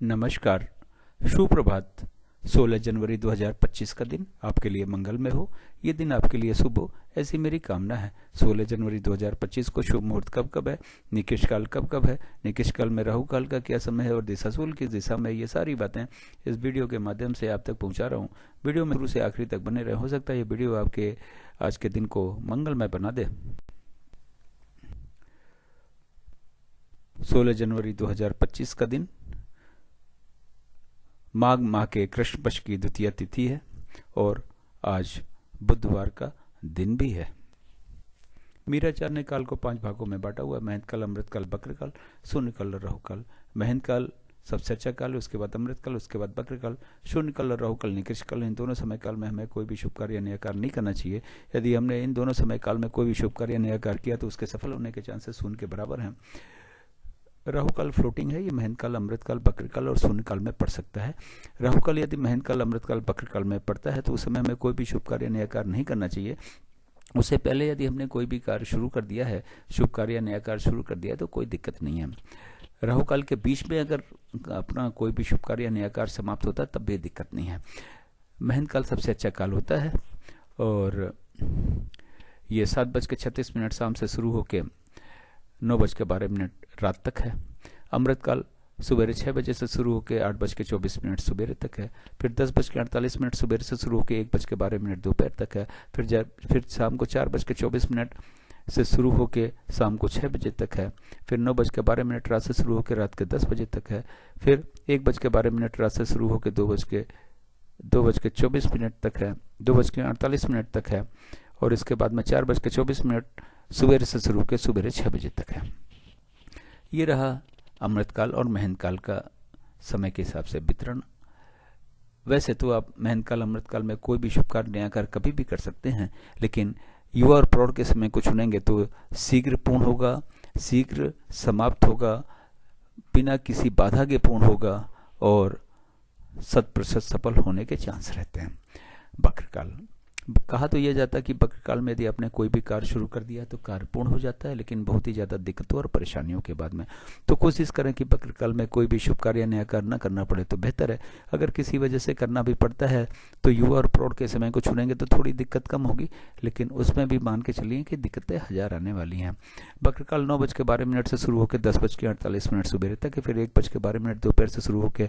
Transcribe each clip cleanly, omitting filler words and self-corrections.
नमस्कार, सुप्रभात। 16 जनवरी 2025 का दिन आपके लिए मंगलमय हो, ये दिन आपके लिए शुभ हो, ऐसी मेरी कामना है। 16 जनवरी 2025 को शुभ मुहूर्त कब कब है, निकिष काल कब कब है, निकिष काल में राहु काल का क्या समय है और दिशाशूल किस दिशा में, ये सारी बातें इस वीडियो के माध्यम से आप तक पहुंचा रहा हूं। वीडियो में शुरू से आखिरी तक बने रहे, हो सकता है ये वीडियो आपके आज के दिन को मंगलमय बना दे। 16 जनवरी 2025 का दिन माघ माह के कृष्ण पक्ष की द्वितीय तिथि है और आज बुधवार का दिन भी है। मीराचार्य ने काल को 5 भागों में बांटा हुआ है। महंत काल, अमृत काल, बक्र काल, शून्य काल और राहु काल। महंत काल सबसे अच्छा काल है, उसके बाद अमृत काल, उसके बाद बक्र काल, शून्य काल और राहु काल निकृष्ट काल। इन दोनों समय काल में हमें कोई भी शुभ कार्य या कार्य नहीं करना चाहिए। यदि हमने इन दोनों समय काल में कोई भी शुभ कार्य या कार्य किया तो उसके सफल होने के चांसेस शून्य के बराबर हैं। राहु काल फ्लोटिंग है, ये महंत काल, अमृत काल, बक्र काल और शून्य काल में पड़ सकता है। राहु काल यदि महंत काल, अमृत काल, बक्र काल में पड़ता है तो उस समय हमें कोई भी शुभ कार्य नया कार्य नहीं करना चाहिए। उससे पहले यदि हमने कोई भी कार्य शुरू कर दिया है, शुभ कार्य नया कार्य शुरू कर दिया है तो कोई दिक्कत नहीं है। राहु काल के बीच में अगर अपना कोई भी शुभ कार्य नया कार्य समाप्त होता है तब भी दिक्कत नहीं है। महंत काल सबसे अच्छा काल होता है और ये 7:36 शाम से शुरू होकर 9:12 रात तक है। अमृत काल सुबह 6 बजे से शुरू होकर 8:24 सुबह तक है। फिर 10:48 सुबह से शुरू होकर 1:12 दोपहर तक है। फिर शाम को 4:24 से शुरू होकर शाम को 6 बजे तक है। फिर 9:12 रात से शुरू होकर रात के 10 बजे तक है। फिर 1:12 रात से शुरू होकर 2:24 तक है, 2:48 तक है और इसके बाद में 4:24 सुबह से शुरू होकर सुबह 6 बजे तक है। ये रहा अमृत काल और महंत काल का समय के हिसाब से वितरण। वैसे तो आप महंत काल, अमृत काल में कोई भी शुभ कार्य नया कार्य कभी भी कर सकते हैं, लेकिन युवा और प्रौढ़ के समय को चुनेंगे तो शीघ्र पूर्ण होगा, शीघ्र समाप्त होगा, बिना किसी बाधा के पूर्ण होगा और 100% सफल होने के चांस रहते हैं। बक्र काल कहा तो यह जाता है कि बक्र काल में यदि आपने कोई भी कार्य शुरू कर दिया तो कार्य पूर्ण हो जाता है, लेकिन बहुत ही ज्यादा दिक्कतों और परेशानियों के बाद में। तो कोशिश करें कि बक्र काल में कोई भी शुभ कार्य नया कार्य न करना पड़े तो बेहतर है। अगर किसी वजह से करना भी पड़ता है तो युवा और प्रौढ़ के समय को चुनेंगे तो थोड़ी दिक्कत कम होगी, लेकिन उसमें भी मान के चलिए कि दिक्कतें 1000 आने वाली हैं। बक्र काल 9:12 से शुरू होकर 10:48 सुबह तक है। फिर 1:12 दोपहर से शुरू होकर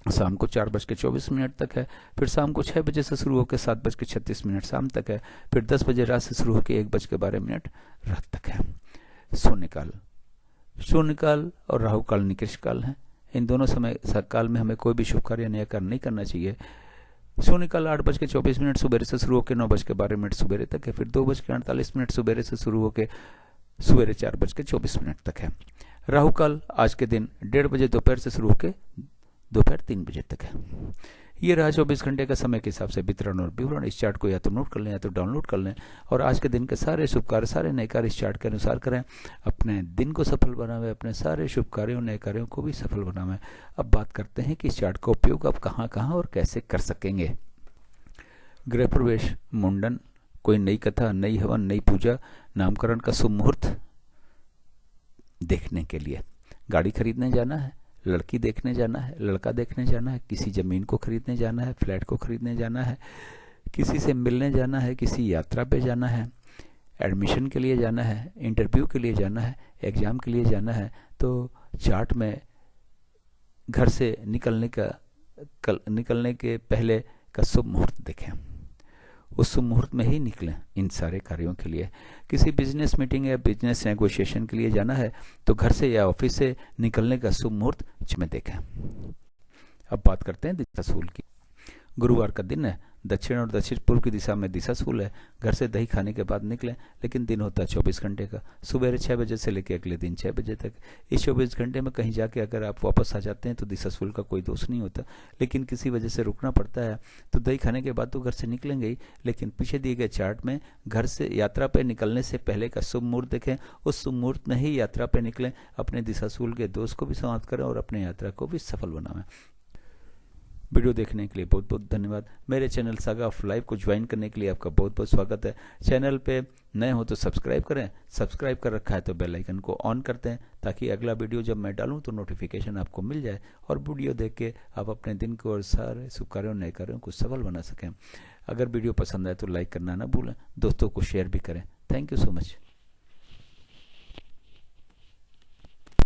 शाम को 4:24 तक है। फिर शाम को 6 बजे से शुरू होकर 7:36 शाम तक है। फिर 10 बजे रात से शुरू होकर 1:12 रात तक है। शून्य काल और राहु काल निकृष्ट काल है। इन दोनों समय काल में हमें कोई भी शुभ कार्य नया कार्य नहीं करना चाहिए। शून्य काल 8:24 सुबह से शुरू होकर 9:12 सुबह तक है। फिर 2:48 सुबह से शुरू होकर सुबह 4:24 तक है। राहु काल आज के दिन 1:30 बजे दोपहर से शुरू होकर दोपहर 3 बजे तक है। ये रहा 24 घंटे का समय के हिसाब से वितरण और विवरण। इस चार्ट को या तो नोट कर लें या तो डाउनलोड कर लें और आज के दिन के सारे शुभ कार्य, सारे नए कार्य इस चार्ट के अनुसार करें। अपने दिन को सफल बनावे, अपने सारे शुभ कार्यों, नए कार्यों को भी सफल बनावे। अब बात करते हैं कि इस चार्ट का उपयोग आप कहाँ कहाँ और कैसे कर सकेंगे। गृह प्रवेश, मुंडन, कोई नई कथा, नई हवन, नई पूजा, नामकरण का शुभ मुहूर्त देखने के लिए, गाड़ी खरीदने जाना है, लड़की देखने जाना है, लड़का देखने जाना है, किसी जमीन को खरीदने जाना है, फ्लैट को खरीदने जाना है, किसी से मिलने जाना है, किसी यात्रा पे जाना है, एडमिशन के लिए जाना है, इंटरव्यू के लिए जाना है, एग्जाम के लिए जाना है, तो चार्ट में घर से निकलने के पहले का शुभ मुहूर्त देखें। उस शुभ मुहूर्त में ही निकलें इन सारे कार्यों के लिए। किसी बिजनेस मीटिंग या बिजनेस नेगोशिएशन के लिए जाना है तो घर से या ऑफिस से निकलने का शुभ मुहूर्त में देखें। अब बात करते हैं दिशाशूल की। गुरुवार का दिन है, दक्षिण और दक्षिण पूर्व की दिशा में दिशाशूल है। घर से दही खाने के बाद निकलें, लेकिन दिन होता है 24 घंटे का, सुबह 6 बजे से लेकर अगले दिन 6 बजे तक। इस 24 घंटे में कहीं जाके अगर आप वापस आ जाते हैं तो दिशाशूल का कोई दोष नहीं होता, लेकिन किसी वजह से रुकना पड़ता है तो दही खाने के बाद तो घर से निकलेंगे ही, लेकिन पीछे दिए गए चार्ट में घर से यात्रा पर निकलने से पहले का शुभ मुहूर्त देखें। उस शुभ मुहूर्त में ही यात्रा पर निकलें, अपने दिशाशूल के दोष को भी समाप्त करें और अपने यात्रा को भी सफल बनाएं। वीडियो देखने के लिए बहुत बहुत धन्यवाद। मेरे चैनल सागा ऑफ लाइफ को ज्वाइन करने के लिए आपका बहुत बहुत स्वागत है। चैनल पे नए हो तो सब्सक्राइब करें, सब्सक्राइब कर रखा है तो बेल आइकन को ऑन करते हैं ताकि अगला वीडियो जब मैं डालूं तो नोटिफिकेशन आपको मिल जाए और वीडियो देख के आप अपने दिन को और सारे शुभ कार्यों नए कार्यों को सफल बना सकें। अगर वीडियो पसंद आए तो लाइक करना ना भूलें, दोस्तों को शेयर भी करें। Thank you so much.